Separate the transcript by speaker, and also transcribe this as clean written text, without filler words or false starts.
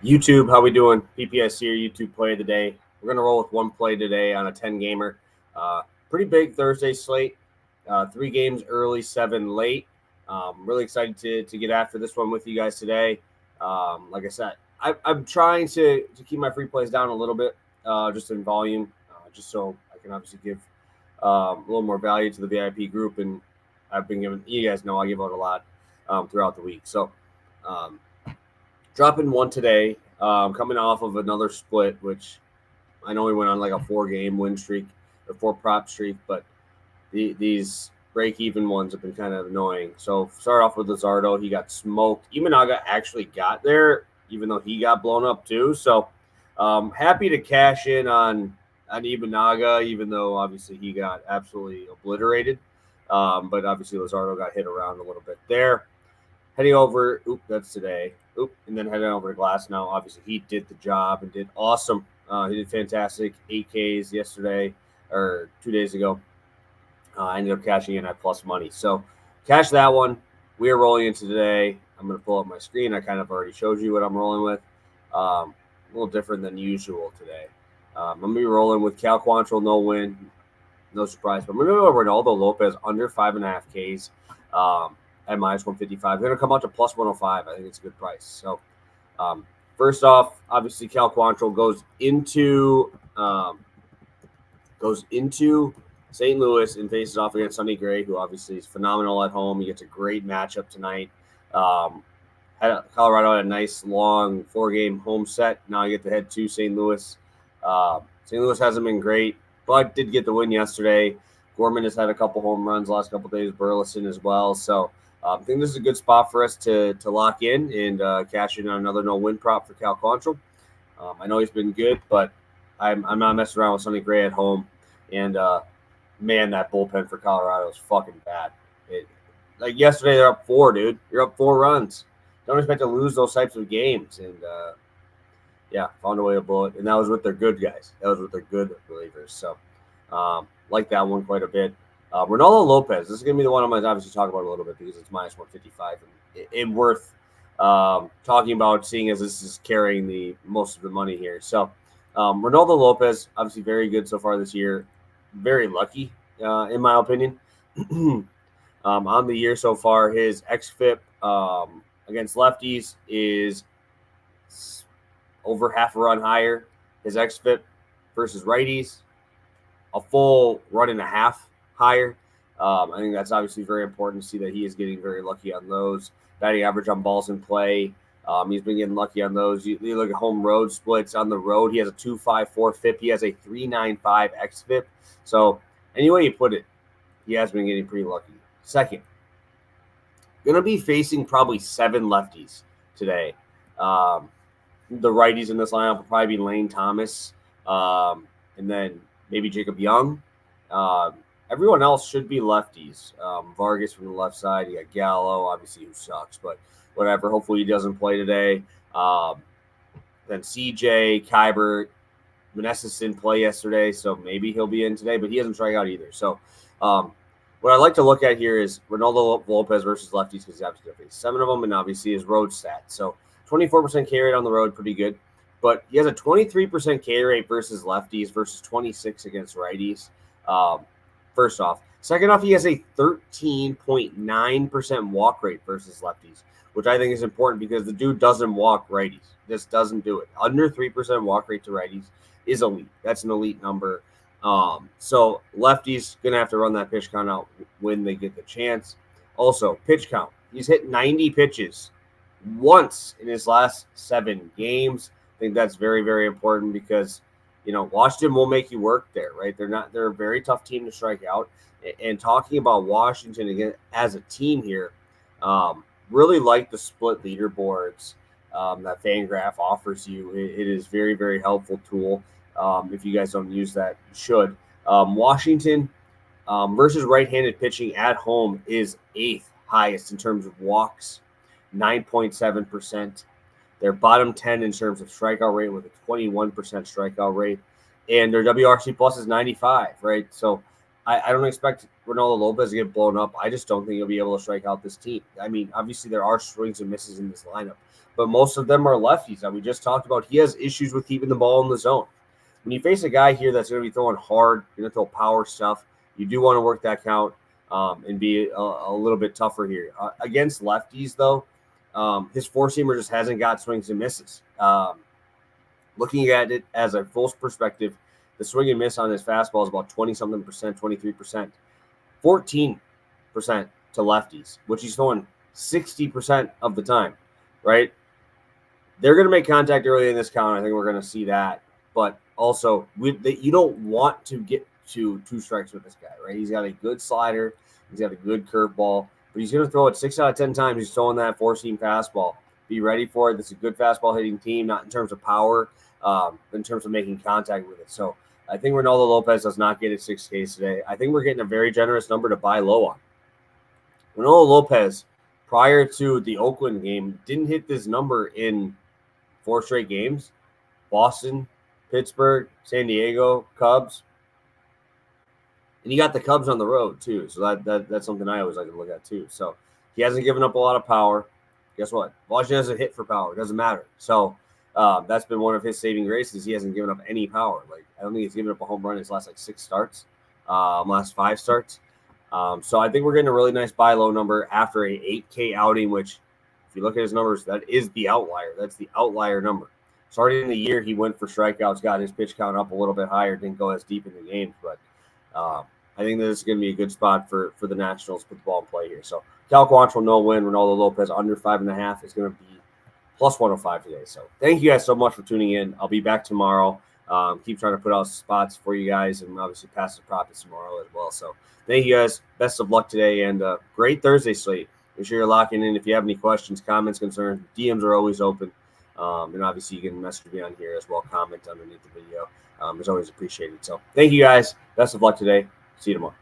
Speaker 1: YouTube, how we doing? PPS here, YouTube play of the day. We're going to roll with one play today on a 10-gamer. Pretty big Thursday slate. 3 games early, 7 late. Really excited to get after this one with you guys today. Like I said, I'm trying to keep my free plays down a little bit, just in volume, just so I can obviously give a little more value to the VIP group. And I've been giving, you guys know I give out a lot throughout the week. So dropping one today, coming off of another split, which I know we went on like a 4-game win streak or 4-prop streak, but these break-even ones have been kind of annoying. So start off with Luzardo. He got smoked. Imanaga actually got there, even though he got blown up too. So happy to cash in on Imanaga, even though obviously he got absolutely obliterated. But obviously Luzardo got hit around a little bit there. Heading over, that's today. And then heading over to Glass now. Obviously, he did the job and did awesome. He did fantastic. 8Ks yesterday or 2 days ago. I ended up cashing in at plus money. So cash that one. We are rolling into today. I'm going to pull up my screen. I kind of already showed you what I'm rolling with. A little different than usual today. I'm going to be rolling with Cal Quantrill, no win. No surprise. But I'm going to go over Ronaldo Lopez under 5.5 Ks. At minus 155. They're going to come out to plus 105. I think it's a good price. So, first off, obviously, Cal Quantrill goes into St. Louis and faces off against Sonny Gray, who obviously is phenomenal at home. He gets a great matchup tonight. Colorado had a nice, long 4-game home set. Now you get to head to St. Louis. St. Louis hasn't been great, but did get the win yesterday. Gorman has had a couple home runs last couple days, Burleson as well. So, I think this is a good spot for us to lock in and cash in on another no-win prop for Cal Quantrill. I know he's been good, but I'm not messing around with Sonny Gray at home. And, man, that bullpen for Colorado is fucking bad. Like yesterday, they're up 4, dude. You're up 4 runs. Don't expect to lose those types of games. And, found a way to blow it. And that was with their good guys. That was with their good relievers. So, like that one quite a bit. Ronaldo Lopez, this is going to be the one I'm going to obviously talk about a little bit because it's minus 155 and worth talking about, seeing as this is carrying the most of the money here. So Ronaldo Lopez, obviously very good so far this year. Very lucky, in my opinion. On the year so far, his xFIP against lefties is over half a run higher. His xFIP versus righties, a full run and a half higher. I think that's obviously very important to see that he is getting very lucky on those. Batting average on balls in play, he's been getting lucky on those. You look at home road splits on the road, he has a 2.54 FIP. He has a 3.95 xFIP. So any way you put it, he has been getting pretty lucky. Second, going to be facing probably 7 lefties today. The righties in this lineup will probably be Lane Thomas, and then maybe Jacob Young. Everyone else should be lefties. Vargas from the left side. You got Gallo, obviously, who sucks, but whatever. Hopefully he doesn't play today. Then CJ, Kybert, Meneses didn't play yesterday, so maybe he'll be in today, but he hasn't struck out either. So what I like to look at here is Ronaldo Lopez versus lefties, because he's obviously going to face 7 of them, and obviously his road stats. So 24% K rate on the road, pretty good. But he has a 23% K rate versus lefties versus 26 against righties. First off. Second off, he has a 13.9% walk rate versus lefties, which I think is important because the dude doesn't walk righties. Just doesn't do it. Under 3% walk rate to righties is elite. That's an elite number. So lefties going to have to run that pitch count out when they get the chance. Also, pitch count. He's hit 90 pitches once in his last 7 games. I think that's very, very important because, Washington will make you work there, right? They're a very tough team to strike out. And talking about Washington again as a team here, really like the split leaderboards that Fangraph offers you. It is very, very helpful tool. If you guys don't use that, you should. Washington versus right-handed pitching at home is 8th highest in terms of walks, 9.7%. They're bottom 10 in terms of strikeout rate with a 21% strikeout rate. And their WRC plus is 95, right? So I don't expect Ronaldo Lopez to get blown up. I just don't think he'll be able to strike out this team. I mean, obviously there are swings and misses in this lineup, but most of them are lefties. We just talked about he has issues with keeping the ball in the zone. When you face a guy here that's going to be throwing hard, going to throw power stuff, you do want to work that count and be a little bit tougher here. Against lefties, though, his four-seamer just hasn't got swings and misses. Looking at it as a full perspective, the swing and miss on his fastball is about 20-something percent, 23%, 14% to lefties, which he's throwing 60% of the time, right? They're going to make contact early in this count. I think we're going to see that. But also, you don't want to get to 2 strikes with this guy, right? He's got a good slider. He's got a good curveball. But he's going to throw it 6 out of 10 times. He's throwing that four-seam fastball. Be ready for it. This is a good fastball hitting team, not in terms of power, in terms of making contact with it. So I think Ronaldo Lopez does not get his 6 Ks today. I think we're getting a very generous number to buy low on. Ronaldo Lopez, prior to the Oakland game, didn't hit this number in 4 straight games. Boston, Pittsburgh, San Diego, Cubs. And you got the Cubs on the road, too. So that's something I always like to look at, too. So he hasn't given up a lot of power. Guess what? Washington hasn't hit for power. It doesn't matter. So that's been one of his saving graces. He hasn't given up any power. Like, I don't think he's given up a home run in his last 6 starts, last 5 starts. So I think we're getting a really nice buy low number after a 8K outing, which if you look at his numbers, that is the outlier. That's the outlier number. Starting in the year, he went for strikeouts, got his pitch count up a little bit higher, didn't go as deep in the games. But I think this is going to be a good spot for the Nationals to put the ball in play here. So Cal Quantrill, no win. Ronaldo Lopez under 5.5 is going to be plus 105 today. So thank you guys so much for tuning in. I'll be back tomorrow. Keep trying to put out spots for you guys and obviously pass the profits tomorrow as well. So thank you guys. Best of luck today and great Thursday slate. Make sure you're locking in. If you have any questions, comments, concerns, DMs are always open. And obviously you can message me on here as well. Comment underneath the video. It's always appreciated. So thank you guys. Best of luck today. See you tomorrow.